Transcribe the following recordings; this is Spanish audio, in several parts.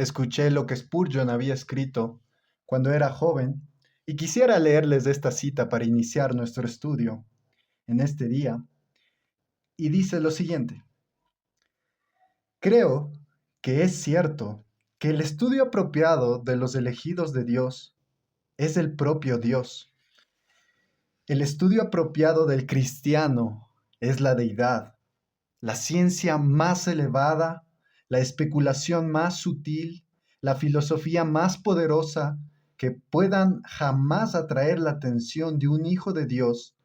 escuché lo que Spurgeon había escrito cuando era joven y quisiera leerles esta cita para iniciar nuestro estudio en este día. Y dice lo siguiente: creo que es cierto que el estudio apropiado de los elegidos de Dios es el propio Dios. El estudio apropiado del cristiano es la deidad, la ciencia más elevada, la especulación más sutil, la filosofía más poderosa que puedan jamás atraer la atención de un hijo de Dios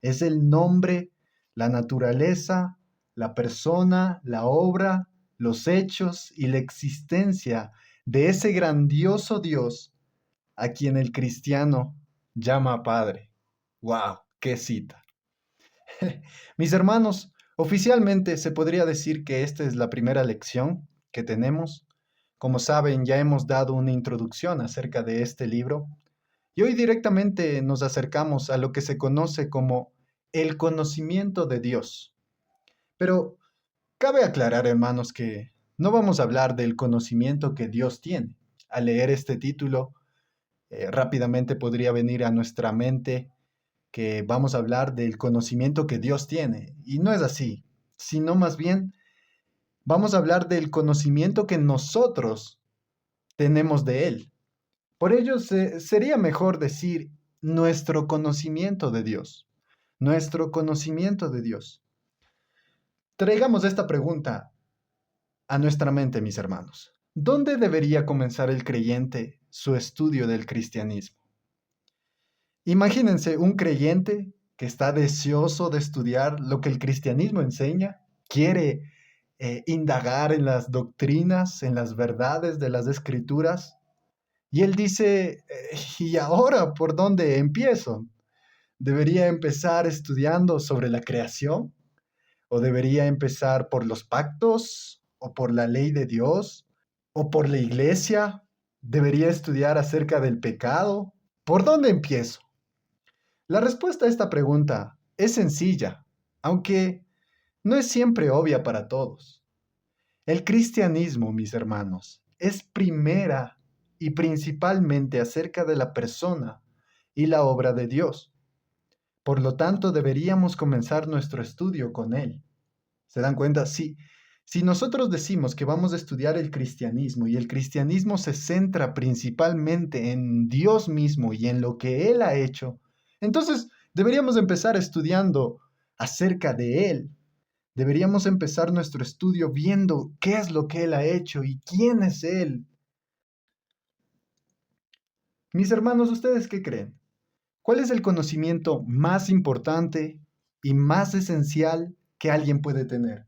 es el nombre, la naturaleza, la persona, la obra, los hechos y la existencia de ese grandioso Dios a quien el cristiano llama Padre. ¡Wow! ¡Qué cita! Mis hermanos, oficialmente se podría decir que esta es la primera lección que tenemos. Como saben, ya hemos dado una introducción acerca de este libro y hoy directamente nos acercamos a lo que se conoce como el conocimiento de Dios. Pero cabe aclarar, hermanos, que no vamos a hablar del conocimiento que Dios tiene. Al leer este título, rápidamente podría venir a nuestra mente que vamos a hablar del conocimiento que Dios tiene. Y no es así, sino más bien vamos a hablar del conocimiento que nosotros tenemos de Él. Por ello, sería mejor decir nuestro conocimiento de Dios. Nuestro conocimiento de Dios. Traigamos esta pregunta a nuestra mente, mis hermanos. ¿Dónde debería comenzar el creyente su estudio del cristianismo? Imagínense un creyente que está deseoso de estudiar lo que el cristianismo enseña, quiere indagar en las doctrinas, en las verdades de las escrituras, y él dice, ¿y ahora por dónde empiezo? ¿Debería empezar estudiando sobre la creación? ¿O debería empezar por los pactos? ¿O por la ley de Dios? ¿O por la iglesia? ¿Debería estudiar acerca del pecado? ¿Por dónde empiezo? La respuesta a esta pregunta es sencilla, aunque no es siempre obvia para todos. El cristianismo, mis hermanos, es primera y principalmente acerca de la persona y la obra de Dios. Por lo tanto, deberíamos comenzar nuestro estudio con él. ¿Se dan cuenta? Si nosotros decimos que vamos a estudiar el cristianismo y el cristianismo se centra principalmente en Dios mismo y en lo que Él ha hecho, entonces deberíamos empezar estudiando acerca de Él. Deberíamos empezar nuestro estudio viendo qué es lo que Él ha hecho y quién es Él. Mis hermanos, ¿ustedes qué creen? ¿Cuál es el conocimiento más importante y más esencial que alguien puede tener?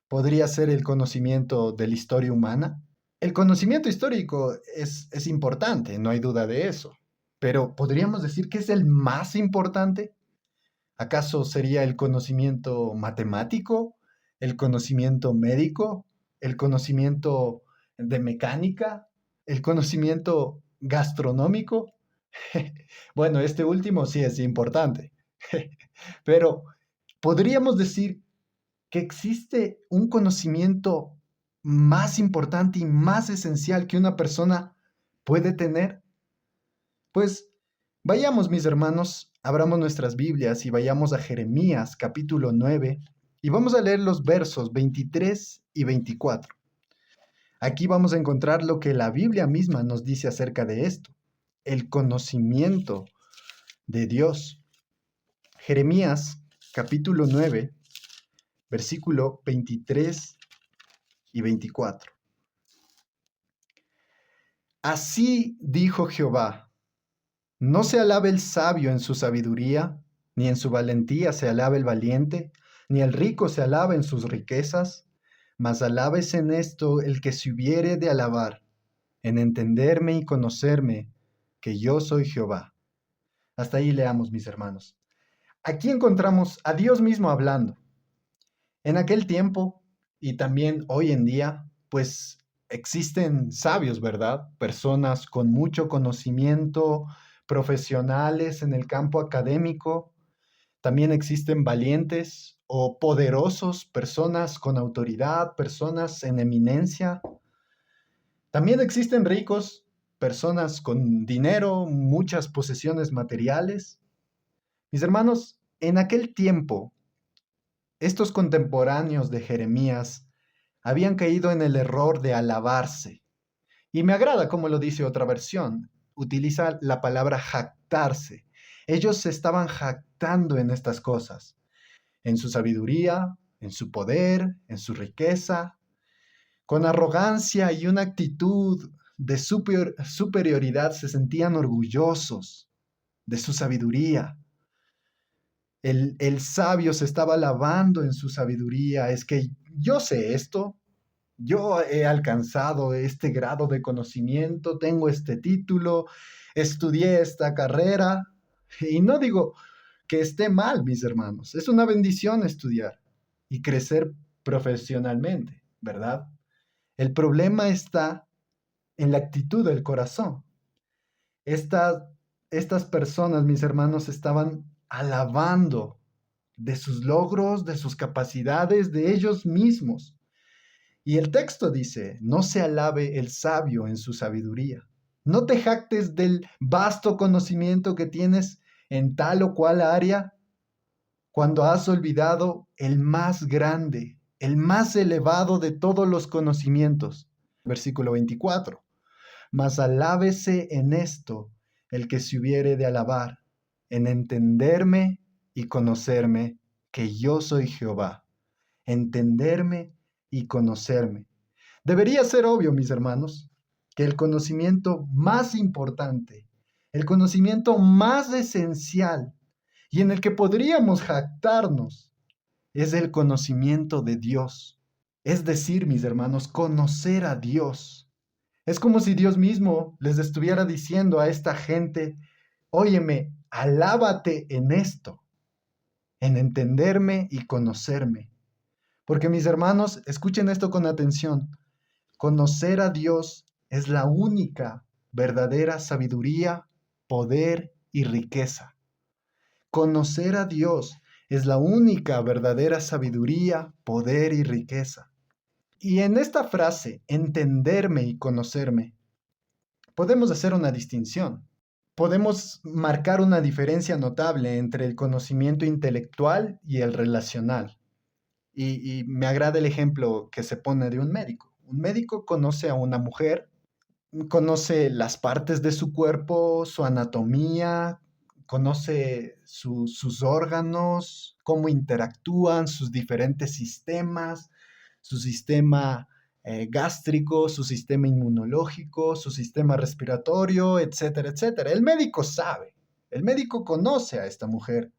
¿Podría ser el conocimiento de la historia humana? El conocimiento histórico es importante, no hay duda de eso, pero ¿podríamos decir que es el más importante? ¿Acaso sería el conocimiento matemático, el conocimiento médico, el conocimiento de mecánica, el conocimiento gastronómico? Bueno, este último sí es importante, pero ¿podríamos decir que existe un conocimiento más importante y más esencial que una persona puede tener? Pues vayamos, mis hermanos, abramos nuestras Biblias y vayamos a Jeremías capítulo 9 y vamos a leer los versos 23 y 24. Aquí vamos a encontrar lo que la Biblia misma nos dice acerca de esto, el conocimiento de Dios. Jeremías capítulo 9, versículo 23 y 24. Así dijo Jehová: no se alabe el sabio en su sabiduría, ni en su valentía se alabe el valiente, ni el rico se alabe en sus riquezas, mas alábese en esto el que se hubiere de alabar, en entenderme y conocerme, que yo soy Jehová. Hasta ahí leamos, mis hermanos. Aquí encontramos a Dios mismo hablando. En aquel tiempo, y también hoy en día, pues existen sabios, ¿verdad? Personas con mucho conocimiento, profesionales en el campo académico. También existen valientes o poderosos, personas con autoridad, personas en eminencia. También existen ricos, personas con dinero, muchas posesiones materiales. Mis hermanos, en aquel tiempo, estos contemporáneos de Jeremías habían caído en el error de alabarse. Y me agrada como lo dice otra versión. Utiliza la palabra jactarse. Ellos se estaban jactando en estas cosas, en su sabiduría, en su poder, en su riqueza, con arrogancia y una actitud de superioridad se sentían orgullosos de su sabiduría. El sabio se estaba alabando en su sabiduría. Es que yo sé esto, yo he alcanzado este grado de conocimiento, tengo este título, estudié esta carrera. Y no digo que esté mal, mis hermanos. Es una bendición estudiar y crecer profesionalmente, ¿verdad? El problema está en la actitud del corazón. Estas, estas personas, mis hermanos, estaban alabando de sus logros, de sus capacidades, de ellos mismos. Y el texto dice, no se alabe el sabio en su sabiduría. No te jactes del vasto conocimiento que tienes en tal o cual área cuando has olvidado el más grande, el más elevado de todos los conocimientos. Versículo 24. Mas alábese en esto el que se hubiere de alabar, en entenderme y conocerme, que yo soy Jehová. Entenderme y conocerme. Debería ser obvio, mis hermanos, que el conocimiento más importante, el conocimiento más esencial y en el que podríamos jactarnos es el conocimiento de Dios. Es decir, mis hermanos, conocer a Dios. Es como si Dios mismo les estuviera diciendo a esta gente, óyeme, alábate en esto, en entenderme y conocerme. Porque mis hermanos, escuchen esto con atención. Conocer a Dios es la única verdadera sabiduría, poder y riqueza. Conocer a Dios es la única verdadera sabiduría, poder y riqueza. Y en esta frase, entenderme y conocerme, podemos hacer una distinción. Podemos marcar una diferencia notable entre el conocimiento intelectual y el relacional. Y me agrada el ejemplo que se pone de un médico. Un médico conoce a una mujer, conoce las partes de su cuerpo, su anatomía, conoce sus órganos, cómo interactúan, sus diferentes sistemas, su sistema gástrico, su sistema inmunológico, su sistema respiratorio, etcétera, etcétera. El médico sabe, el médico conoce a esta mujer.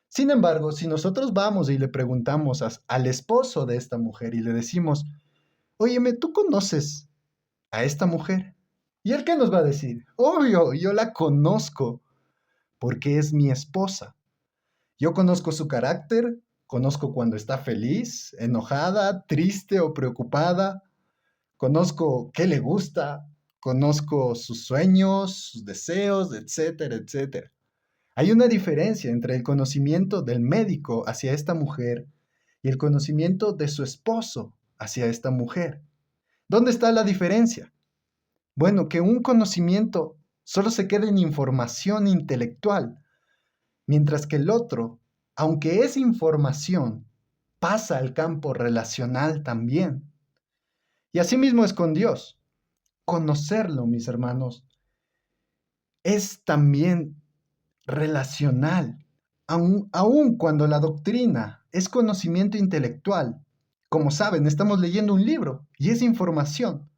Sin embargo, si nosotros vamos y le preguntamos al esposo de esta mujer y le decimos, óyeme, ¿tú conoces a esta mujer? ¿Y él qué nos va a decir? Obvio, yo la conozco porque es mi esposa. Yo conozco su carácter, conozco cuando está feliz, enojada, triste o preocupada, conozco qué le gusta, conozco sus sueños, sus deseos, etcétera, etcétera. Hay una diferencia entre el conocimiento del médico hacia esta mujer y el conocimiento de su esposo hacia esta mujer. ¿Dónde está la diferencia? Bueno, que un conocimiento solo se queda en información intelectual, mientras que el otro, aunque es información, pasa al campo relacional también. Y asimismo es con Dios. Conocerlo, mis hermanos, es también relacional, aun cuando la doctrina es conocimiento intelectual. Como saben, estamos leyendo un libro y es información,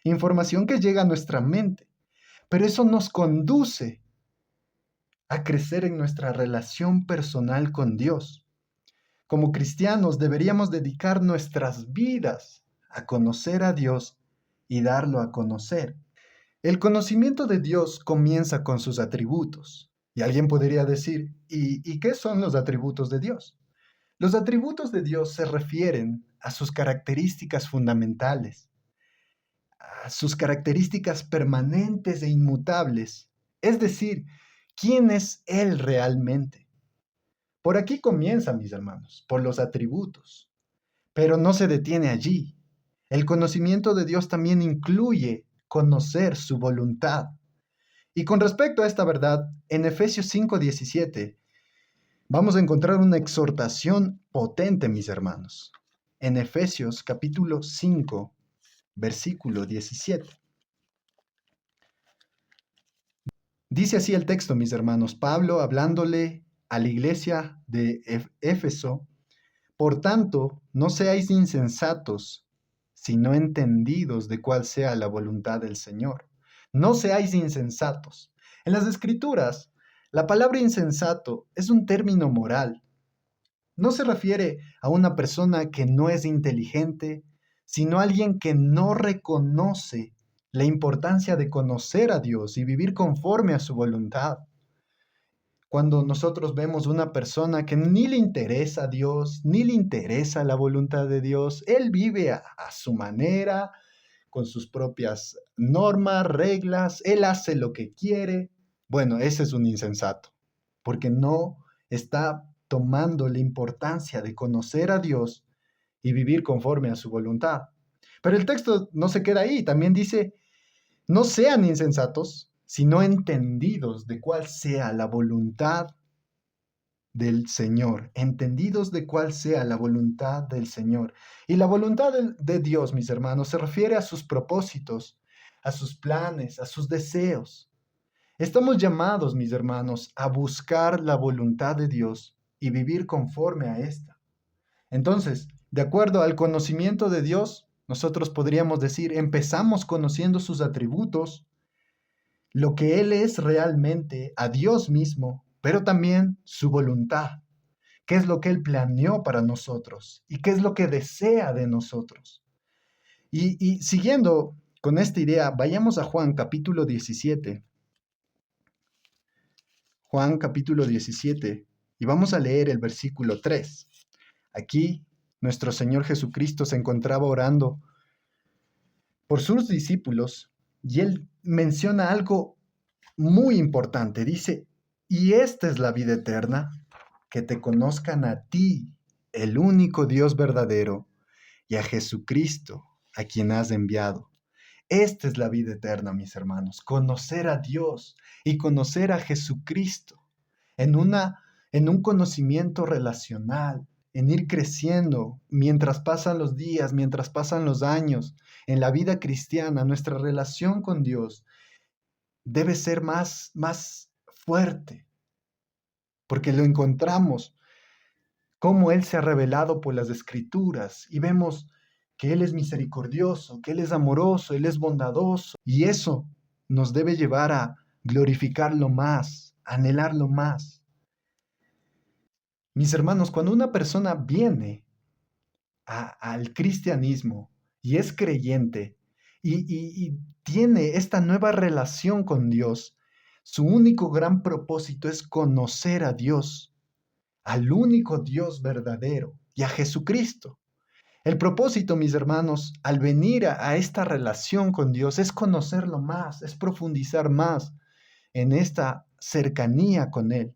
información que llega a nuestra mente, pero eso nos conduce a crecer en nuestra relación personal con Dios. Como cristianos deberíamos dedicar nuestras vidas a conocer a Dios y darlo a conocer. El conocimiento de Dios comienza con sus atributos. Y alguien podría decir, ¿y qué son los atributos de Dios? Los atributos de Dios se refieren a sus características fundamentales, a sus características permanentes e inmutables, es decir, ¿quién es Él realmente? Por aquí comienza, mis hermanos, por los atributos, pero no se detiene allí. El conocimiento de Dios también incluye conocer su voluntad. Y con respecto a esta verdad, en Efesios 5:17, vamos a encontrar una exhortación potente, mis hermanos. En Efesios capítulo 5, versículo 17. Dice así el texto, mis hermanos, Pablo hablándole a la iglesia de Éfeso: por tanto, no seáis insensatos, sino entendidos de cuál sea la voluntad del Señor. No seáis insensatos. En las Escrituras, la palabra insensato es un término moral. No se refiere a una persona que no es inteligente, sino a alguien que no reconoce la importancia de conocer a Dios y vivir conforme a su voluntad. Cuando nosotros vemos una persona que ni le interesa a Dios, ni le interesa la voluntad de Dios, él vive a su manera, con sus propias normas, reglas, él hace lo que quiere. Bueno, ese es un insensato, porque no está tomando la importancia de conocer a Dios y vivir conforme a su voluntad. Pero el texto no se queda ahí, también dice: no sean insensatos, sino entendidos de cuál sea la voluntad del Señor, entendidos de cuál sea la voluntad del Señor. Y la voluntad de Dios, mis hermanos, se refiere a sus propósitos, a sus planes, a sus deseos. Estamos llamados, mis hermanos, a buscar la voluntad de Dios y vivir conforme a esta. Entonces, de acuerdo al conocimiento de Dios, nosotros podríamos decir, empezamos conociendo sus atributos, lo que Él es realmente, a Dios mismo, pero también su voluntad, qué es lo que Él planeó para nosotros y qué es lo que desea de nosotros. Y siguiendo con esta idea, vayamos a Juan capítulo 17. Juan capítulo 17, y vamos a leer el versículo 3. Aquí nuestro Señor Jesucristo se encontraba orando por sus discípulos y Él menciona algo muy importante. Dice: y esta es la vida eterna, que te conozcan a ti, el único Dios verdadero, y a Jesucristo, a quien has enviado. Esta es la vida eterna, mis hermanos, conocer a Dios y conocer a Jesucristo en en un conocimiento relacional, en ir creciendo mientras pasan los días, mientras pasan los años. En la vida cristiana, nuestra relación con Dios debe ser más fuerte, porque lo encontramos cómo Él se ha revelado por las Escrituras y vemos que Él es misericordioso, que Él es amoroso, Él es bondadoso, y eso nos debe llevar a glorificarlo más, a anhelarlo más. Mis hermanos, cuando una persona viene al cristianismo y es creyente y tiene esta nueva relación con Dios, su único gran propósito es conocer a Dios, al único Dios verdadero y a Jesucristo. El propósito, mis hermanos, al venir a esta relación con Dios es conocerlo más, es profundizar más en esta cercanía con Él.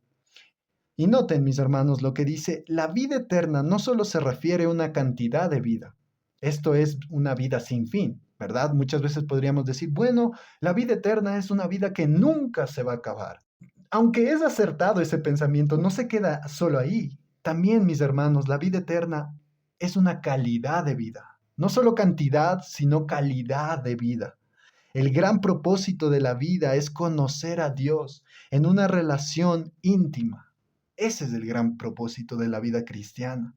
Y noten, mis hermanos, lo que dice: la vida eterna no solo se refiere a una cantidad de vida, esto es una vida sin fin, ¿verdad? Muchas veces podríamos decir, bueno, la vida eterna es una vida que nunca se va a acabar. Aunque es acertado ese pensamiento, no se queda solo ahí. También, mis hermanos, la vida eterna es una calidad de vida. No solo cantidad, sino calidad de vida. El gran propósito de la vida es conocer a Dios en una relación íntima. Ese es el gran propósito de la vida cristiana.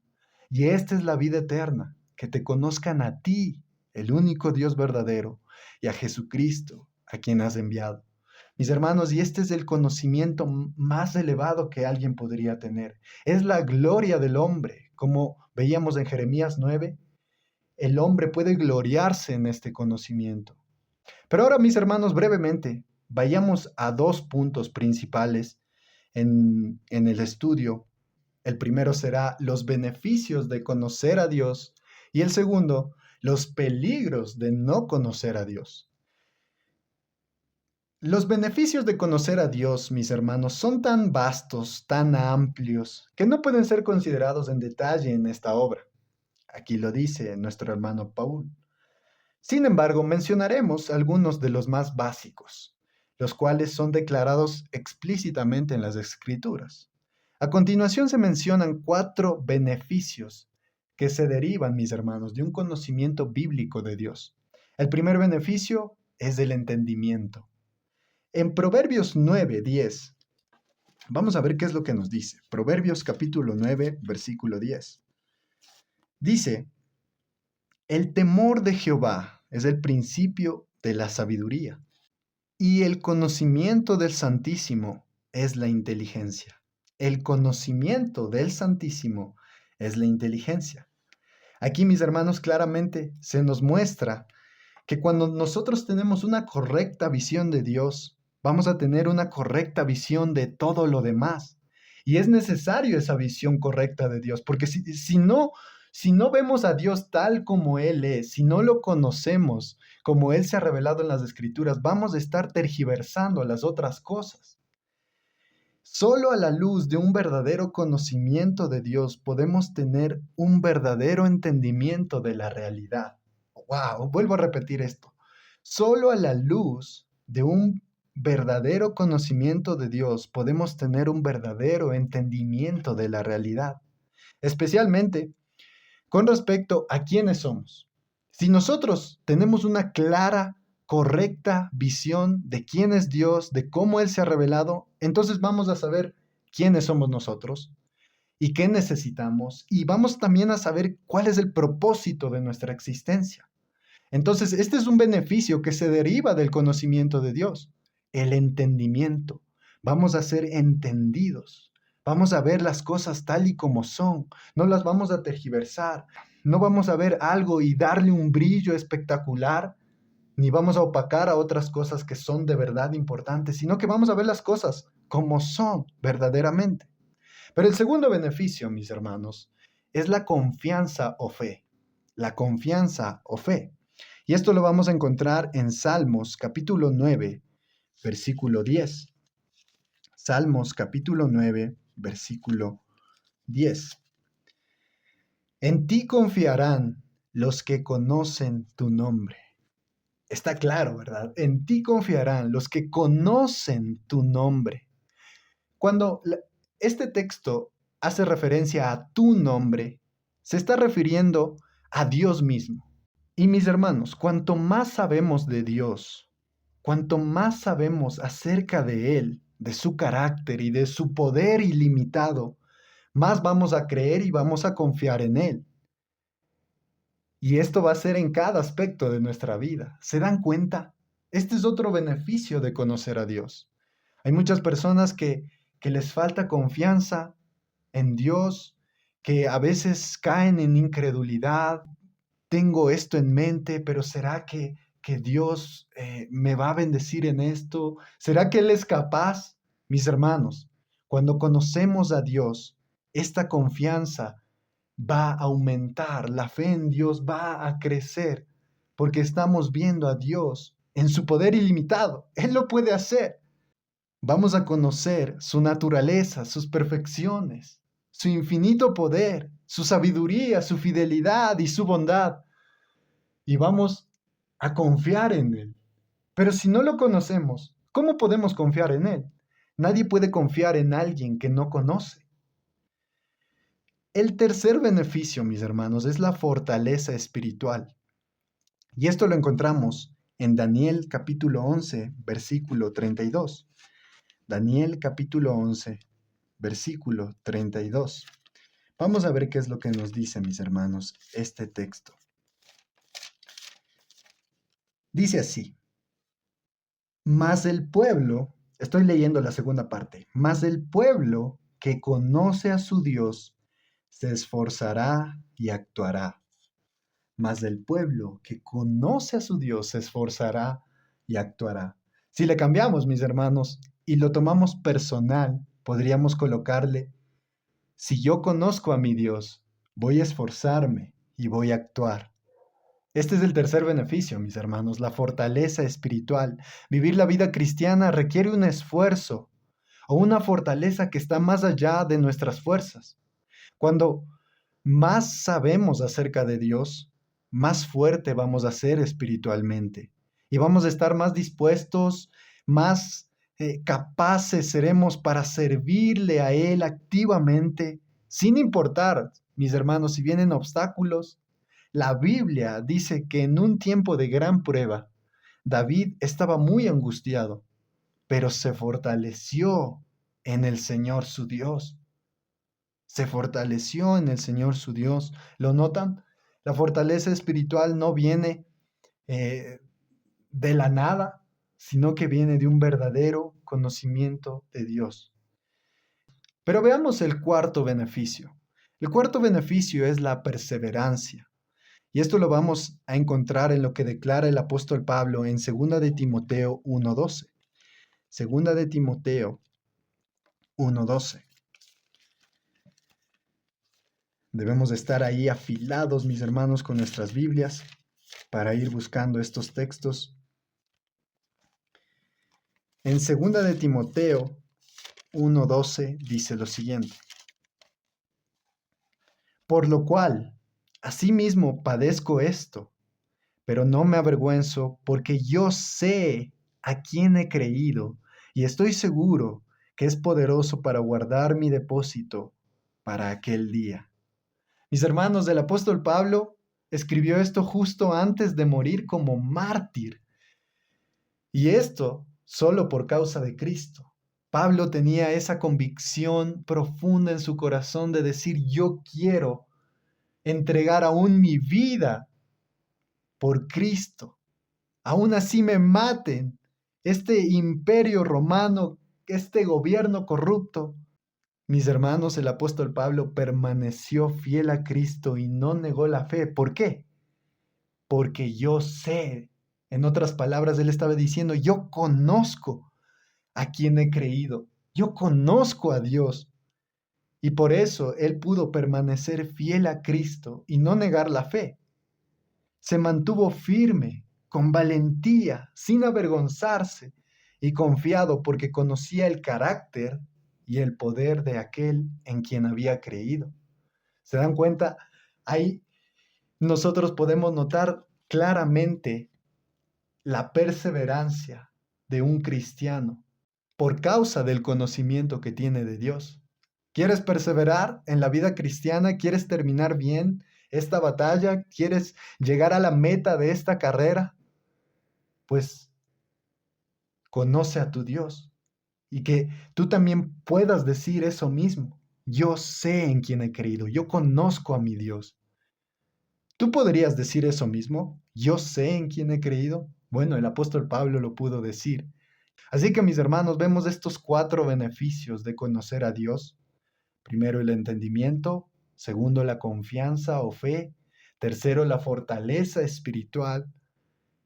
Y esta es la vida eterna, que te conozcan a ti, el único Dios verdadero, y a Jesucristo, a quien has enviado. Mis hermanos, y este es el conocimiento más elevado que alguien podría tener. Es la gloria del hombre, como veíamos en Jeremías 9. El hombre puede gloriarse en este conocimiento. Pero ahora, mis hermanos, brevemente, vayamos a dos puntos principales en el estudio. El primero será los beneficios de conocer a Dios y el segundo, los peligros de no conocer a Dios. Los beneficios de conocer a Dios, mis hermanos, son tan vastos, tan amplios, que no pueden ser considerados en detalle en esta obra. Aquí lo dice nuestro hermano Paul. Sin embargo, mencionaremos algunos de los más básicos, los cuales son declarados explícitamente en las Escrituras. A continuación se mencionan 4 beneficios que se derivan, mis hermanos, de un conocimiento bíblico de Dios. El primer beneficio es el entendimiento. En Proverbios 9:10, vamos a ver qué es lo que nos dice. Proverbios capítulo 9, versículo 10. Dice, el temor de Jehová es el principio de la sabiduría, y el conocimiento del Santísimo es la inteligencia. El conocimiento del Santísimo es la inteligencia. Aquí, mis hermanos, claramente se nos muestra que cuando nosotros tenemos una correcta visión de Dios, vamos a tener una correcta visión de todo lo demás. Y es necesario esa visión correcta de Dios, porque si no vemos a Dios tal como Él es, si no lo conocemos como Él se ha revelado en las Escrituras, vamos a estar tergiversando las otras cosas. Solo a la luz de un verdadero conocimiento de Dios podemos tener un verdadero entendimiento de la realidad. Wow, vuelvo a repetir esto. Solo a la luz de un verdadero conocimiento de Dios podemos tener un verdadero entendimiento de la realidad, especialmente con respecto a quiénes somos. Si nosotros tenemos una clara, correcta visión de quién es Dios, de cómo Él se ha revelado, entonces vamos a saber quiénes somos nosotros y qué necesitamos, y vamos también a saber cuál es el propósito de nuestra existencia. Entonces, este es un beneficio que se deriva del conocimiento de Dios, el entendimiento. Vamos a ser entendidos. Vamos a ver las cosas tal y como son. No las vamos a tergiversar. No vamos a ver algo y darle un brillo espectacular, ni vamos a opacar a otras cosas que son de verdad importantes, sino que vamos a ver las cosas como son verdaderamente. Pero el segundo beneficio, mis hermanos, es la confianza o fe. La confianza o fe. Y esto lo vamos a encontrar en Salmos capítulo 9, versículo 10. Salmos capítulo 9, versículo 10. En ti confiarán los que conocen tu nombre. Está claro, ¿verdad? En ti confiarán los que conocen tu nombre. Cuando este texto hace referencia a tu nombre, se está refiriendo a Dios mismo. Y mis hermanos, cuanto más sabemos de Dios, cuanto más sabemos acerca de Él, de su carácter y de su poder ilimitado, más vamos a creer y vamos a confiar en Él. Y esto va a ser en cada aspecto de nuestra vida. ¿Se dan cuenta? Este es otro beneficio de conocer a Dios. Hay muchas personas que les falta confianza en Dios, que a veces caen en incredulidad. Tengo esto en mente, pero ¿será que Dios me va a bendecir en esto? ¿Será que Él es capaz? Mis hermanos, cuando conocemos a Dios, esta confianza va a aumentar, la fe en Dios va a crecer, porque estamos viendo a Dios en su poder ilimitado. Él lo puede hacer. Vamos a conocer su naturaleza, sus perfecciones, su infinito poder, su sabiduría, su fidelidad y su bondad. Y vamos a confiar en Él. Pero si no lo conocemos, ¿cómo podemos confiar en Él? Nadie puede confiar en alguien que no conoce. El tercer beneficio, mis hermanos, es la fortaleza espiritual. Y esto lo encontramos en Daniel capítulo 11, versículo 32. Daniel capítulo 11, versículo 32. Vamos a ver qué es lo que nos dice, mis hermanos, este texto. Dice así: mas el pueblo, estoy leyendo la segunda parte, mas el pueblo que conoce a su Dios se esforzará y actuará. Mas el pueblo que conoce a su Dios se esforzará y actuará. Si le cambiamos, mis hermanos, y lo tomamos personal, podríamos colocarle: si yo conozco a mi Dios, voy a esforzarme y voy a actuar. Este es el tercer beneficio, mis hermanos, la fortaleza espiritual. Vivir la vida cristiana requiere un esfuerzo o una fortaleza que está más allá de nuestras fuerzas. Cuando más sabemos acerca de Dios, más fuerte vamos a ser espiritualmente y vamos a estar más dispuestos, más capaces seremos para servirle a Él activamente, sin importar, mis hermanos, si vienen obstáculos. La Biblia dice que en un tiempo de gran prueba, David estaba muy angustiado, pero se fortaleció en el Señor su Dios. Se fortaleció en el Señor su Dios. ¿Lo notan? La fortaleza espiritual no viene eh, de la nada, sino que viene de un verdadero conocimiento de Dios. Pero veamos el cuarto beneficio. El cuarto beneficio es la perseverancia. Y esto lo vamos a encontrar en lo que declara el apóstol Pablo en 2 de Timoteo 1:12. 2 de Timoteo 1:12. Debemos estar ahí afilados, mis hermanos, con nuestras Biblias para ir buscando estos textos. En 2 de Timoteo 1:12 dice lo siguiente: por lo cual, asimismo padezco esto, pero no me avergüenzo porque yo sé a quién he creído y estoy seguro que es poderoso para guardar mi depósito para aquel día. Mis hermanos, el apóstol Pablo escribió esto justo antes de morir como mártir. Y esto solo por causa de Cristo. Pablo tenía esa convicción profunda en su corazón de decir, yo quiero entregar aún mi vida por Cristo. Aún así me maten. Este imperio romano, este gobierno corrupto. Mis hermanos, el apóstol Pablo permaneció fiel a Cristo y no negó la fe. ¿Por qué? Porque yo sé. En otras palabras, él estaba diciendo, yo conozco a quien he creído. Yo conozco a Dios. Y por eso él pudo permanecer fiel a Cristo y no negar la fe. Se mantuvo firme, con valentía, sin avergonzarse y confiado porque conocía el carácter y el poder de aquel en quien había creído. ¿Se dan cuenta? Ahí nosotros podemos notar claramente la perseverancia de un cristiano por causa del conocimiento que tiene de Dios. ¿Quieres perseverar en la vida cristiana? ¿Quieres terminar bien esta batalla? ¿Quieres llegar a la meta de esta carrera? Pues conoce a tu Dios y que tú también puedas decir eso mismo. Yo sé en quién he creído, yo conozco a mi Dios. ¿Tú podrías decir eso mismo? Yo sé en quién he creído. Bueno, el apóstol Pablo lo pudo decir. Así que mis hermanos, vemos estos 4 beneficios de conocer a Dios. Primero, el entendimiento. Segundo, la confianza o fe. Tercero, la fortaleza espiritual.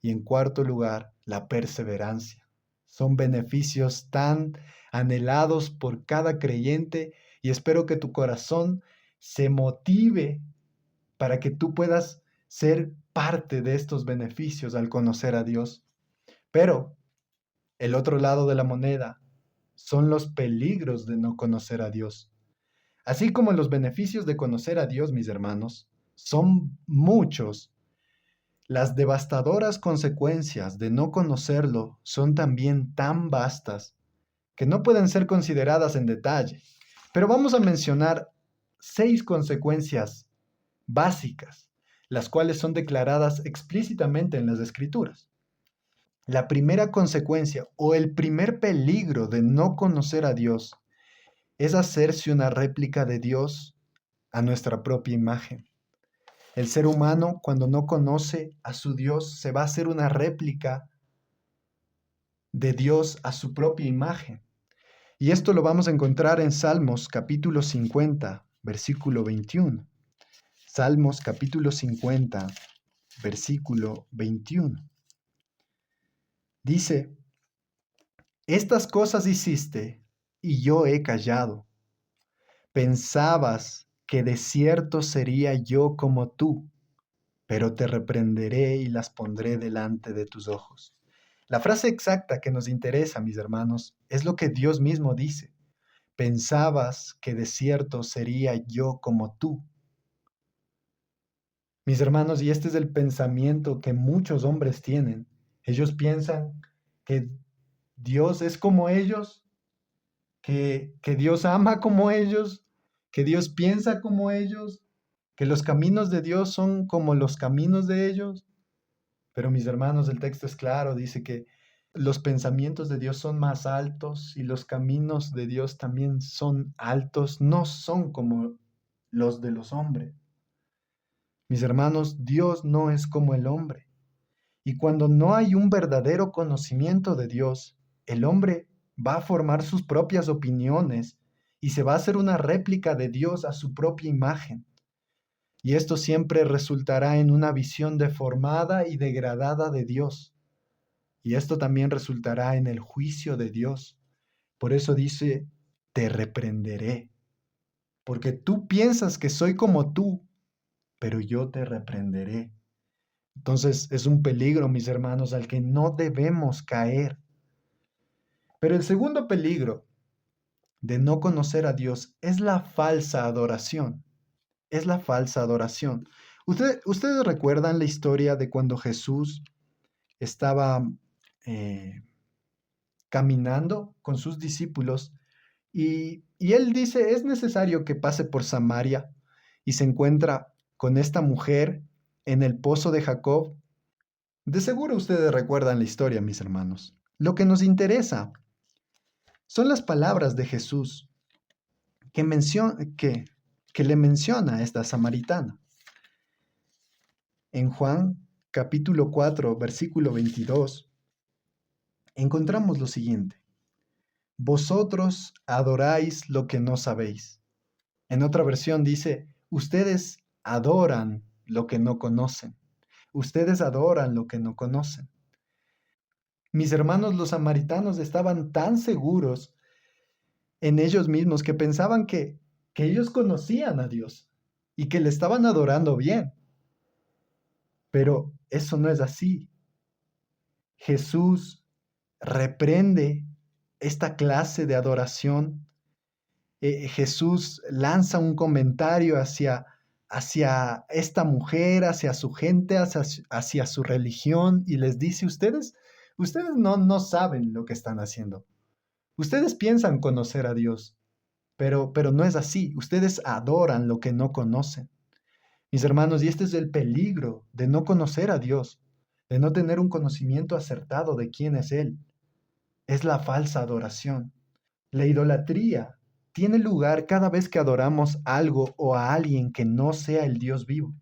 Y en cuarto lugar, la perseverancia. Son beneficios tan anhelados por cada creyente y espero que tu corazón se motive para que tú puedas ser parte de estos beneficios al conocer a Dios. Pero el otro lado de la moneda son los peligros de no conocer a Dios. Así como los beneficios de conocer a Dios, mis hermanos, son muchos, las devastadoras consecuencias de no conocerlo son también tan vastas que no pueden ser consideradas en detalle. Pero vamos a mencionar 6 consecuencias básicas, las cuales son declaradas explícitamente en las Escrituras. La primera consecuencia o el primer peligro de no conocer a Dios es hacerse una réplica de Dios a nuestra propia imagen. El ser humano, cuando no conoce a su Dios, se va a hacer una réplica de Dios a su propia imagen. Y esto lo vamos a encontrar en Salmos capítulo 50, versículo 21. Salmos capítulo 50, versículo 21. Dice, estas cosas hiciste y yo he callado. Pensabas que de cierto sería yo como tú, pero te reprenderé y las pondré delante de tus ojos. La frase exacta que nos interesa, mis hermanos, es lo que Dios mismo dice. Pensabas que de cierto sería yo como tú. Mis hermanos, y este es el pensamiento que muchos hombres tienen. Ellos piensan que Dios es como ellos, que Dios ama como ellos, que Dios piensa como ellos, que los caminos de Dios son como los caminos de ellos. Pero mis hermanos, el texto es claro, dice que los pensamientos de Dios son más altos y los caminos de Dios también son altos, no son como los de los hombres. Mis hermanos, Dios no es como el hombre. Y cuando no hay un verdadero conocimiento de Dios, el hombre va a formar sus propias opiniones y se va a hacer una réplica de Dios a su propia imagen. Y esto siempre resultará en una visión deformada y degradada de Dios. Y esto también resultará en el juicio de Dios. Por eso dice, te reprenderé, porque tú piensas que soy como tú, pero yo te reprenderé. Entonces es un peligro, mis hermanos, al que no debemos caer. Pero el segundo peligro de no conocer a Dios es la falsa adoración. Es la falsa adoración. ¿Ustedes recuerdan la historia de cuando Jesús estaba eh, caminando con sus discípulos y él dice, es necesario que pase por Samaria y se encuentra con esta mujer en el pozo de Jacob? De seguro ustedes recuerdan la historia, mis hermanos. Lo que nos interesa son las palabras de Jesús que le menciona a esta samaritana. En Juan capítulo 4, versículo 22, encontramos lo siguiente. Vosotros adoráis lo que no sabéis. En otra versión dice, ustedes adoran lo que no conocen. Ustedes adoran lo que no conocen. Mis hermanos los samaritanos estaban tan seguros en ellos mismos que pensaban que ellos conocían a Dios y que le estaban adorando bien. Pero eso no es así. Jesús reprende esta clase de adoración. Jesús lanza un comentario hacia esta mujer, hacia su gente, hacia su religión y les dice, ustedes no saben lo que están haciendo. Ustedes piensan conocer a Dios, pero no es así. Ustedes adoran lo que no conocen. Mis hermanos, y este es el peligro de no conocer a Dios, de no tener un conocimiento acertado de quién es Él. Es la falsa adoración. La idolatría tiene lugar cada vez que adoramos algo o a alguien que no sea el Dios vivo.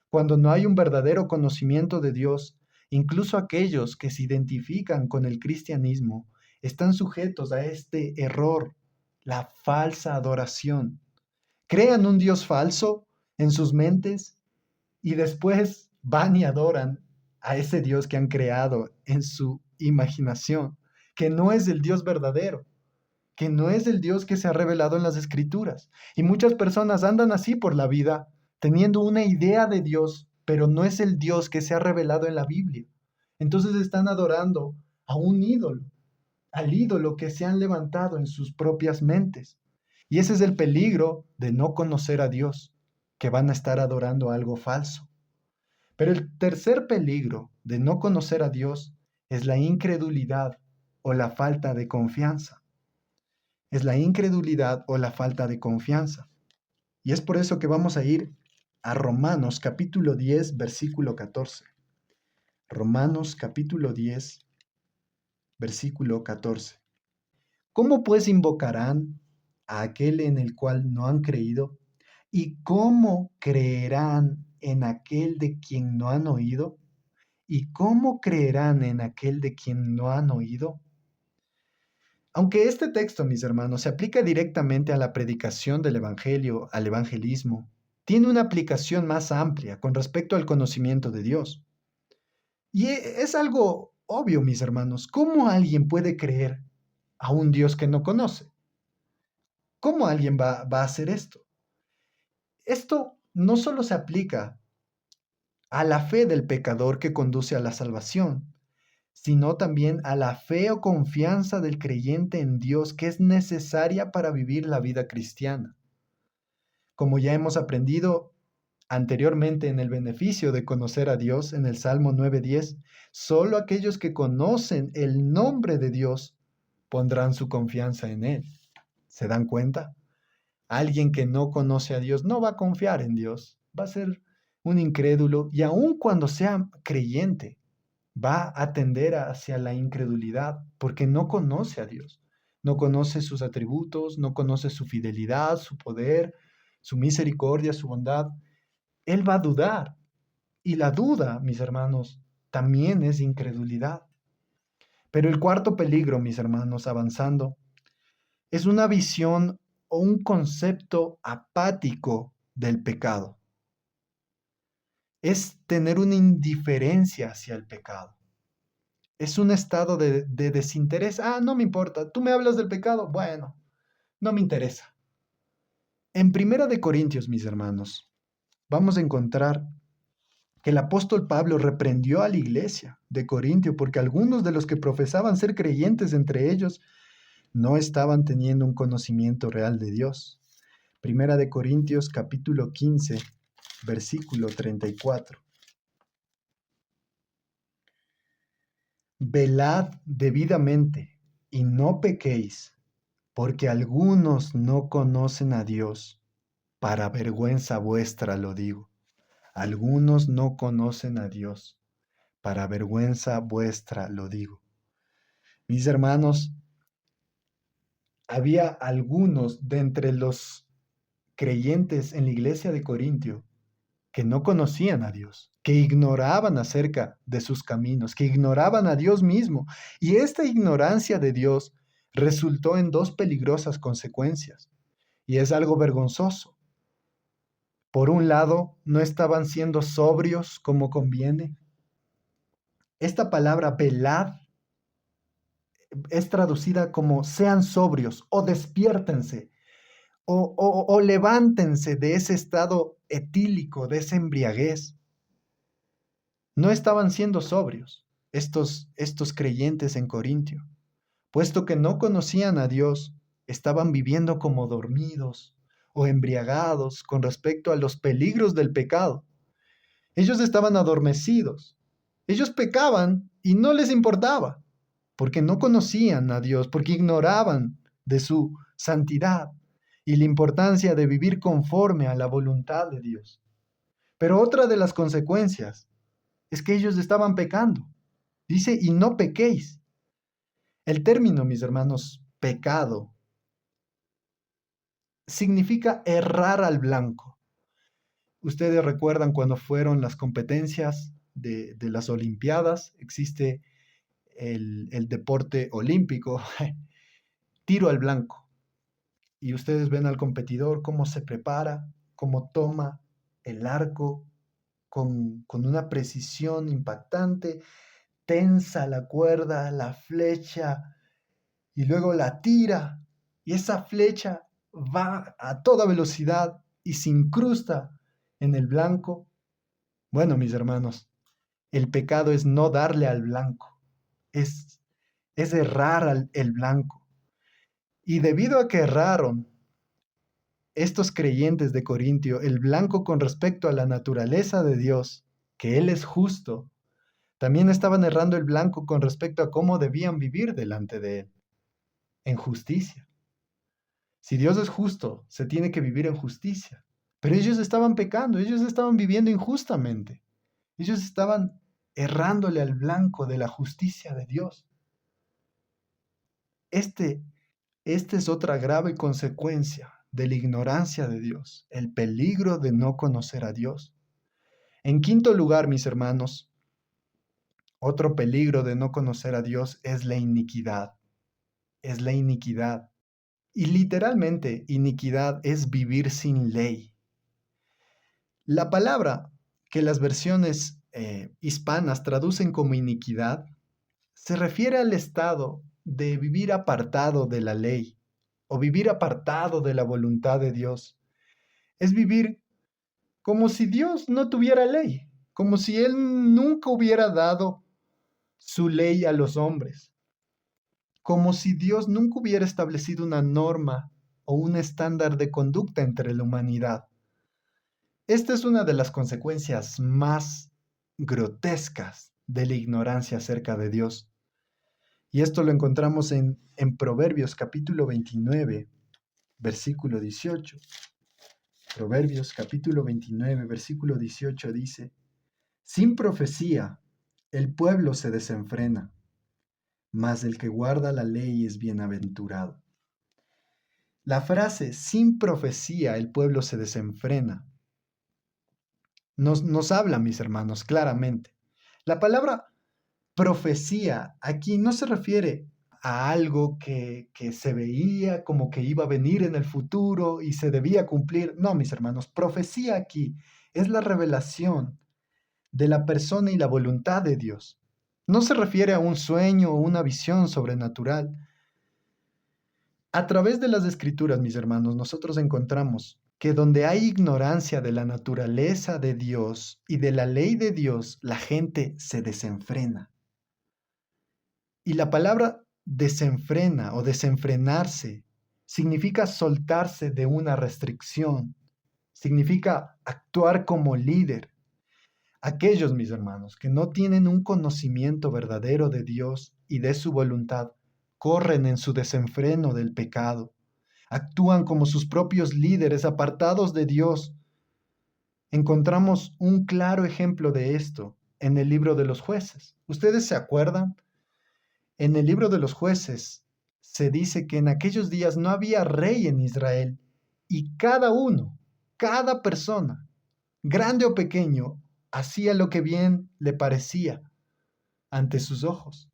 Cuando no hay un verdadero conocimiento de Dios, incluso aquellos que se identifican con el cristianismo están sujetos a este error, la falsa adoración. Crean un Dios falso en sus mentes y después van y adoran a ese Dios que han creado en su imaginación, que no es el Dios verdadero, que no es el Dios que se ha revelado en las Escrituras. Y muchas personas andan así por la vida, teniendo una idea de Dios, pero no es el Dios que se ha revelado en la Biblia. Entonces están adorando a un ídolo, al ídolo que se han levantado en sus propias mentes. Y ese es el peligro de no conocer a Dios, que van a estar adorando algo falso. Pero el tercer peligro de no conocer a Dios es la incredulidad o la falta de confianza. Es la incredulidad o la falta de confianza. Y es por eso que vamos a ir a Romanos capítulo 10, versículo 14. Romanos capítulo 10, versículo 14. ¿Cómo pues invocarán a aquel en el cual no han creído? ¿Y cómo creerán en aquel de quien no han oído? ¿Y cómo creerán en aquel de quien no han oído? Aunque este texto, mis hermanos, se aplica directamente a la predicación del Evangelio, al evangelismo, tiene una aplicación más amplia con respecto al conocimiento de Dios. Y es algo obvio, mis hermanos, ¿cómo alguien puede creer a un Dios que no conoce? ¿Cómo alguien va a hacer esto? Esto no solo se aplica a la fe del pecador que conduce a la salvación, sino también a la fe o confianza del creyente en Dios que es necesaria para vivir la vida cristiana. Como ya hemos aprendido, anteriormente en el beneficio de conocer a Dios en el Salmo 9:10, solo aquellos que conocen el nombre de Dios pondrán su confianza en Él. ¿Se dan cuenta? Alguien que no conoce a Dios no va a confiar en Dios, va a ser un incrédulo y aun cuando sea creyente, va a tender hacia la incredulidad porque no conoce a Dios, no conoce sus atributos, no conoce su fidelidad, su poder, su misericordia, su bondad. Él va a dudar. Y la duda, mis hermanos, también es incredulidad. Pero el cuarto peligro, mis hermanos, avanzando, es una visión o un concepto apático del pecado. Es tener una indiferencia hacia el pecado. Es un estado de desinterés. Ah, no me importa. Tú me hablas del pecado. Bueno, no me interesa. En Primera de Corintios, mis hermanos, vamos a encontrar que el apóstol Pablo reprendió a la iglesia de Corintio porque algunos de los que profesaban ser creyentes entre ellos no estaban teniendo un conocimiento real de Dios. Primera de Corintios capítulo 15, versículo 34. Velad debidamente y no pequéis, porque algunos no conocen a Dios. Para vergüenza vuestra lo digo. Algunos no conocen a Dios. Para vergüenza vuestra lo digo. Mis hermanos, había algunos de entre los creyentes en la iglesia de Corintio que no conocían a Dios, que ignoraban acerca de sus caminos, que ignoraban a Dios mismo. Y esta ignorancia de Dios resultó en dos peligrosas consecuencias. Y es algo vergonzoso. Por un lado, no estaban siendo sobrios como conviene. Esta palabra velad es traducida como sean sobrios o despiértense o levántense de ese estado etílico, de esa embriaguez. No estaban siendo sobrios estos creyentes en Corintio, puesto que no conocían a Dios, estaban viviendo como dormidos o embriagados con respecto a los peligros del pecado. Ellos estaban adormecidos. Ellos pecaban y no les importaba, porque no conocían a Dios, porque ignoraban de su santidad y la importancia de vivir conforme a la voluntad de Dios. Pero otra de las consecuencias es que ellos estaban pecando. Dice, y no pequéis. El término, mis hermanos, pecado, significa errar al blanco. Ustedes recuerdan cuando fueron las competencias de las Olimpiadas, existe el deporte olímpico, tiro al blanco. Y ustedes ven al competidor cómo se prepara, cómo toma el arco con una precisión impactante, tensa la cuerda, la flecha, y luego la tira, y esa flecha va a toda velocidad y se incrusta en el blanco. Bueno, mis hermanos, el pecado es no darle al blanco, es, es errar el blanco. Y debido a que erraron estos creyentes de Corintio el blanco con respecto a la naturaleza de Dios, que Él es justo, también estaban errando el blanco con respecto a cómo debían vivir delante de Él, en justicia. Si Dios es justo, se tiene que vivir en justicia. Pero ellos estaban pecando, ellos estaban viviendo injustamente. Ellos estaban errándole al blanco de la justicia de Dios. Este, esta es otra grave consecuencia de la ignorancia de Dios, el peligro de no conocer a Dios. En quinto lugar, mis hermanos, otro peligro de no conocer a Dios es la iniquidad. Es la iniquidad. Y literalmente, iniquidad es vivir sin ley. La palabra que las versiones hispanas traducen como iniquidad se refiere al estado de vivir apartado de la ley o vivir apartado de la voluntad de Dios. Es vivir como si Dios no tuviera ley, como si Él nunca hubiera dado su ley a los hombres, como si Dios nunca hubiera establecido una norma o un estándar de conducta entre la humanidad. Esta es una de las consecuencias más grotescas de la ignorancia acerca de Dios. Y esto lo encontramos en Proverbios capítulo 29, versículo 18. Proverbios capítulo 29, versículo 18 dice, sin profecía el pueblo se desenfrena, mas el que guarda la ley es bienaventurado. La frase sin profecía el pueblo se desenfrena nos habla, mis hermanos, claramente. La palabra profecía aquí no se refiere a algo que se veía como que iba a venir en el futuro y se debía cumplir. No, mis hermanos, profecía aquí es la revelación de la persona y la voluntad de Dios. No se refiere a un sueño o una visión sobrenatural. A través de las escrituras, mis hermanos, nosotros encontramos que donde hay ignorancia de la naturaleza de Dios y de la ley de Dios, la gente se desenfrena. Y la palabra desenfrena o desenfrenarse significa soltarse de una restricción, significa actuar como líder. Aquellos, mis hermanos, que no tienen un conocimiento verdadero de Dios y de su voluntad, corren en su desenfreno del pecado, actúan como sus propios líderes apartados de Dios. Encontramos un claro ejemplo de esto en el libro de los jueces. ¿Ustedes se acuerdan? En el libro de los jueces se dice que en aquellos días no había rey en Israel y cada uno, cada persona, grande o pequeño, hacía lo que bien le parecía ante sus ojos.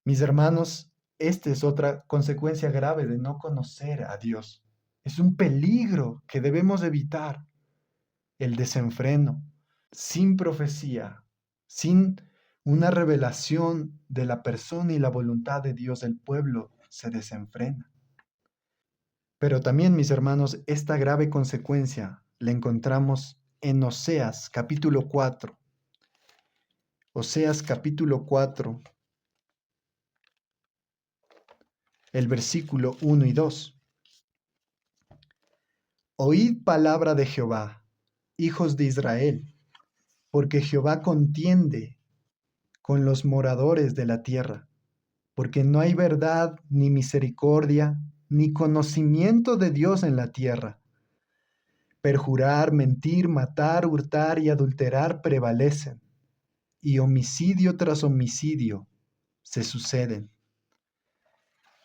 Mis hermanos, esta es otra consecuencia grave de no conocer a Dios. Es un peligro que debemos evitar, el desenfreno, sin profecía, sin una revelación de la persona y la voluntad de Dios, el pueblo se desenfrena. Pero también, mis hermanos, esta grave consecuencia la encontramos en Oseas capítulo 4. Oseas capítulo 4, el versículo 1 y 2. Oíd palabra de Jehová, hijos de Israel, porque Jehová contiende con los moradores de la tierra, porque no hay verdad ni misericordia ni conocimiento de Dios en la tierra. Perjurar, mentir, matar, hurtar y adulterar prevalecen, y homicidio tras homicidio se suceden.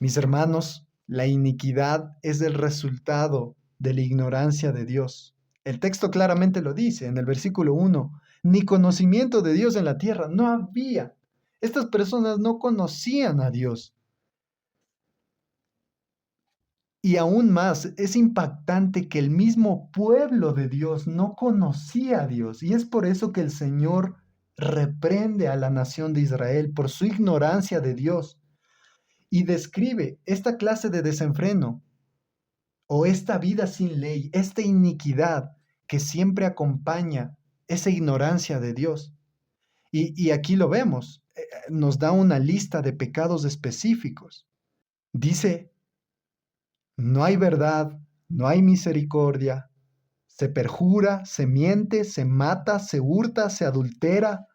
Mis hermanos, la iniquidad es el resultado de la ignorancia de Dios. El texto claramente lo dice en el versículo 1, ni conocimiento de Dios en la tierra, no había. Estas personas no conocían a Dios. Y aún más, es impactante que el mismo pueblo de Dios no conocía a Dios. Y es por eso que el Señor reprende a la nación de Israel por su ignorancia de Dios y describe esta clase de desenfreno o esta vida sin ley, esta iniquidad que siempre acompaña esa ignorancia de Dios. Y aquí lo vemos, nos da una lista de pecados específicos. Dice, no hay verdad, no hay misericordia, se perjura, se miente, se mata, se hurta, se adultera.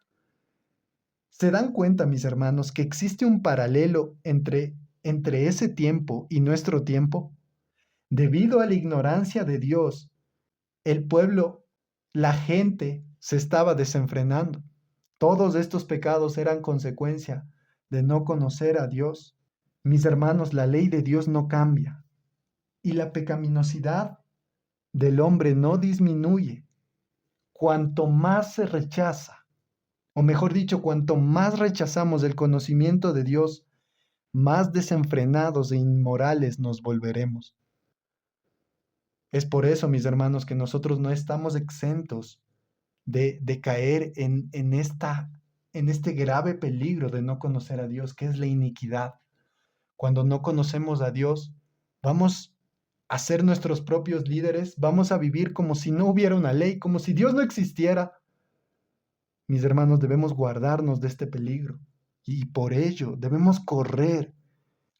¿Se dan cuenta, mis hermanos, que existe un paralelo entre ese tiempo y nuestro tiempo? Debido a la ignorancia de Dios, el pueblo, la gente se estaba desenfrenando. Todos estos pecados eran consecuencia de no conocer a Dios. Mis hermanos, la ley de Dios no cambia y la pecaminosidad del hombre no disminuye. Cuanto más se rechaza, o mejor dicho, cuanto más rechazamos el conocimiento de Dios, más desenfrenados e inmorales nos volveremos. Es por eso, mis hermanos, que nosotros no estamos exentos de caer en este grave peligro de no conocer a Dios, que es la iniquidad. Cuando no conocemos a Dios, vamos a ser nuestros propios líderes, vamos a vivir como si no hubiera una ley, como si Dios no existiera. Mis hermanos, debemos guardarnos de este peligro y por ello debemos correr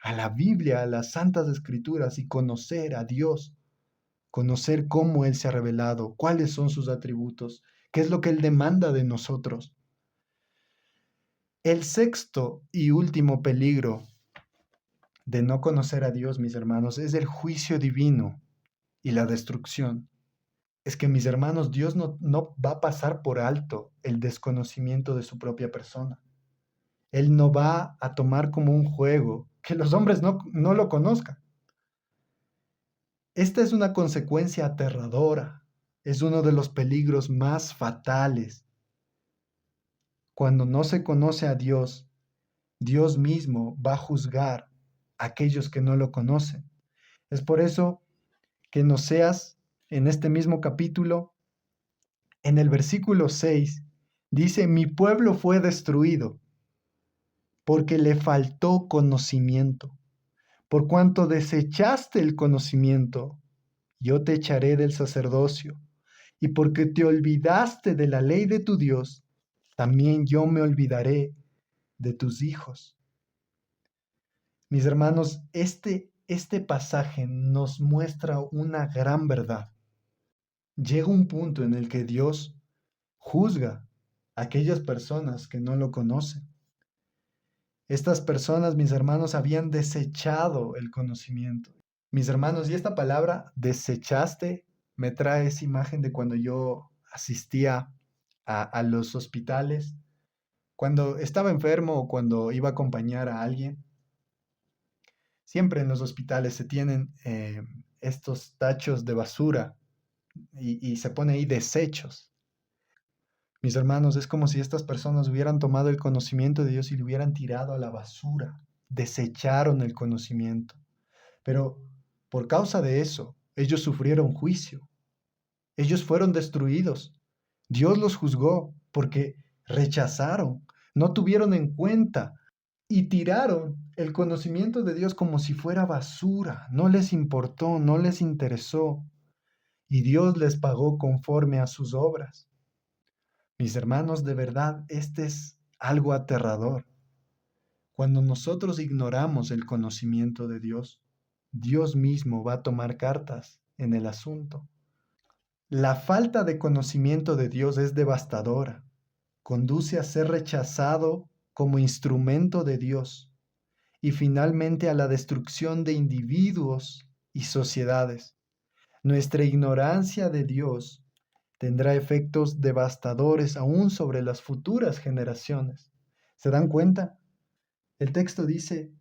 a la Biblia, a las Santas Escrituras y conocer a Dios conocer cómo Él se ha revelado, cuáles son sus atributos, qué es lo que Él demanda de nosotros. El sexto y último peligro de no conocer a Dios, mis hermanos, es el juicio divino y la destrucción. Es que, mis hermanos, Dios no va a pasar por alto el desconocimiento de su propia persona. Él no va a tomar como un juego que los hombres no lo conozcan. Esta es una consecuencia aterradora, es uno de los peligros más fatales. Cuando no se conoce a Dios, Dios mismo va a juzgar a aquellos que no lo conocen. Es por eso que en Oseas, en este mismo capítulo, en el versículo 6, dice: mi pueblo fue destruido porque le faltó conocimiento. Por cuanto desechaste el conocimiento, yo te echaré del sacerdocio. Y porque te olvidaste de la ley de tu Dios, también yo me olvidaré de tus hijos. Mis hermanos, este pasaje nos muestra una gran verdad. Llega un punto en el que Dios juzga a aquellas personas que no lo conocen. Estas personas, mis hermanos, habían desechado el conocimiento. Mis hermanos, y esta palabra desechaste me trae esa imagen de cuando yo asistía a los hospitales, cuando estaba enfermo o cuando iba a acompañar a alguien. Siempre en los hospitales se tienen estos tachos de basura y se pone ahí desechos. Mis hermanos, es como si estas personas hubieran tomado el conocimiento de Dios y lo hubieran tirado a la basura. Desecharon el conocimiento. Pero por causa de eso, ellos sufrieron juicio. Ellos fueron destruidos. Dios los juzgó porque rechazaron, no tuvieron en cuenta y tiraron el conocimiento de Dios como si fuera basura. No les importó, no les interesó. Y Dios les pagó conforme a sus obras. Mis hermanos, de verdad, este es algo aterrador. Cuando nosotros ignoramos el conocimiento de Dios, Dios mismo va a tomar cartas en el asunto. La falta de conocimiento de Dios es devastadora. Conduce a ser rechazado como instrumento de Dios y finalmente a la destrucción de individuos y sociedades. Nuestra ignorancia de Dios tendrá efectos devastadores aún sobre las futuras generaciones. ¿Se dan cuenta? El texto dice: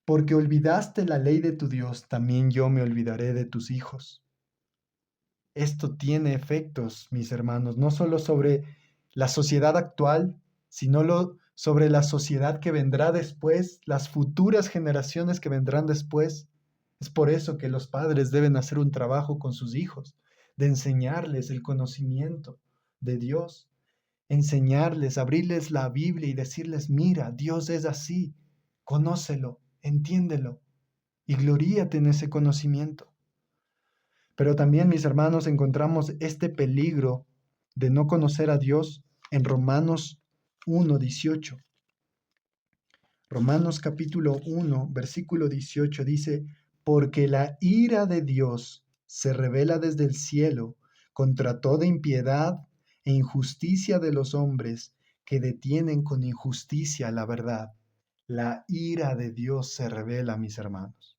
porque olvidaste la ley de tu Dios, también yo me olvidaré de tus hijos. Esto tiene efectos, mis hermanos, no solo sobre la sociedad actual, sino sobre la sociedad que vendrá después, las futuras generaciones que vendrán después. Es por eso que los padres deben hacer un trabajo con sus hijos, de enseñarles el conocimiento de Dios, enseñarles, abrirles la Biblia y decirles: mira, Dios es así, conócelo, entiéndelo y gloríate en ese conocimiento. Pero también, mis hermanos, encontramos este peligro de no conocer a Dios en Romanos 1:18. Romanos capítulo 1, versículo 18 dice: porque la ira de Dios se revela desde el cielo contra toda impiedad e injusticia de los hombres que detienen con injusticia la verdad. La ira de Dios se revela, mis hermanos.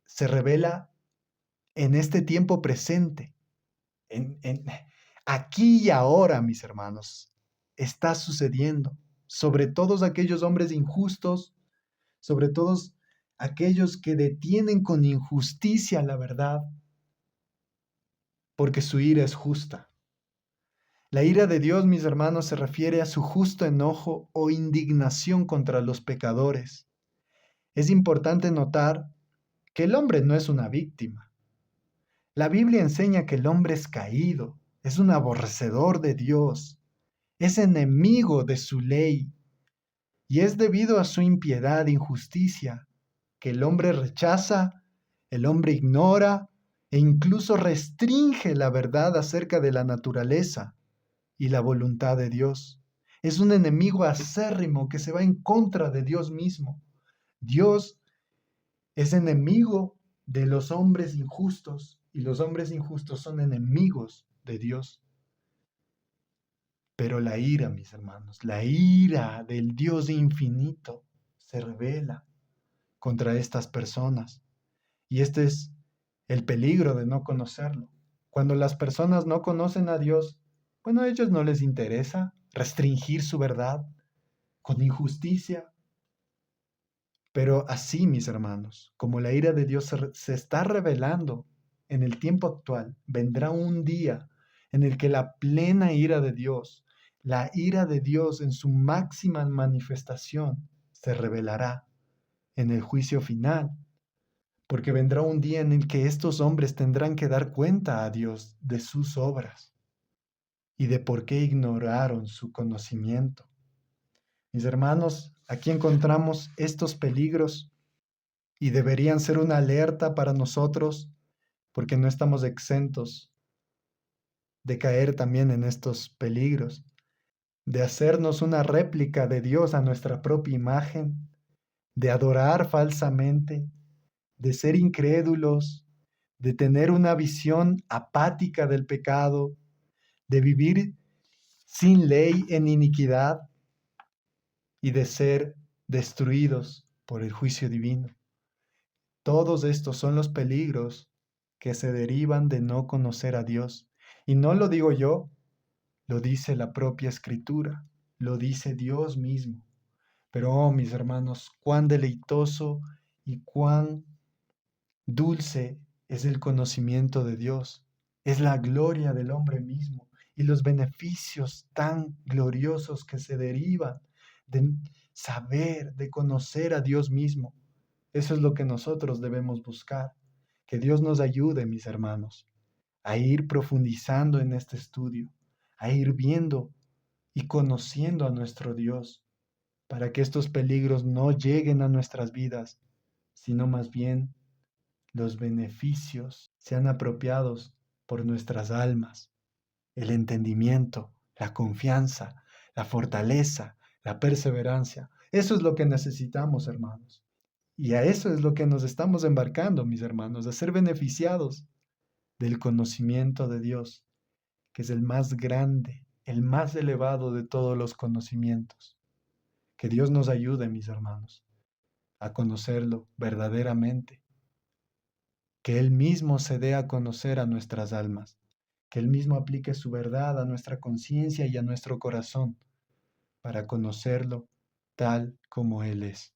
Se revela en este tiempo presente, aquí y ahora, mis hermanos, está sucediendo sobre todos aquellos hombres injustos, sobre todos aquellos que detienen con injusticia la verdad, porque su ira es justa. La ira de Dios, mis hermanos, se refiere a su justo enojo o indignación contra los pecadores. Es importante notar que el hombre no es una víctima. La Biblia enseña que el hombre es caído, es un aborrecedor de Dios, es enemigo de su ley, y es debido a su impiedad e injusticia que el hombre rechaza, el hombre ignora e incluso restringe la verdad acerca de la naturaleza y la voluntad de Dios. Es un enemigo acérrimo que se va en contra de Dios mismo. Dios es enemigo de los hombres injustos, y los hombres injustos son enemigos de Dios. Pero la ira, mis hermanos, la ira del Dios infinito se revela contra estas personas. Y este es el peligro de no conocerlo. Cuando las personas no conocen a Dios, bueno, a ellos no les interesa restringir su verdad con injusticia. Pero así, mis hermanos, como la ira de Dios se está revelando en el tiempo actual, vendrá un día en el que la plena ira de Dios, la ira de Dios en su máxima manifestación, se revelará en el juicio final, porque vendrá un día en el que estos hombres tendrán que dar cuenta a Dios de sus obras y de por qué ignoraron su conocimiento. Mis hermanos, aquí encontramos estos peligros y deberían ser una alerta para nosotros porque no estamos exentos de caer también en estos peligros, de hacernos una réplica de Dios a nuestra propia imagen, de adorar falsamente, de ser incrédulos, de tener una visión apática del pecado, de vivir sin ley en iniquidad y de ser destruidos por el juicio divino. Todos estos son los peligros que se derivan de no conocer a Dios. Y no lo digo yo, lo dice la propia Escritura, lo dice Dios mismo. Pero, oh, mis hermanos, cuán deleitoso y cuán dulce es el conocimiento de Dios, es la gloria del hombre mismo y los beneficios tan gloriosos que se derivan de saber, de conocer a Dios mismo. Eso es lo que nosotros debemos buscar. Que Dios nos ayude, mis hermanos, a ir profundizando en este estudio, a ir viendo y conociendo a nuestro Dios, para que estos peligros no lleguen a nuestras vidas, sino más bien los beneficios sean apropiados por nuestras almas, el entendimiento, la confianza, la fortaleza, la perseverancia. Eso es lo que necesitamos, hermanos. Y a eso es lo que nos estamos embarcando, mis hermanos, a ser beneficiados del conocimiento de Dios, que es el más grande, el más elevado de todos los conocimientos. Que Dios nos ayude, mis hermanos, a conocerlo verdaderamente, que Él mismo se dé a conocer a nuestras almas, que Él mismo aplique su verdad a nuestra conciencia y a nuestro corazón para conocerlo tal como Él es.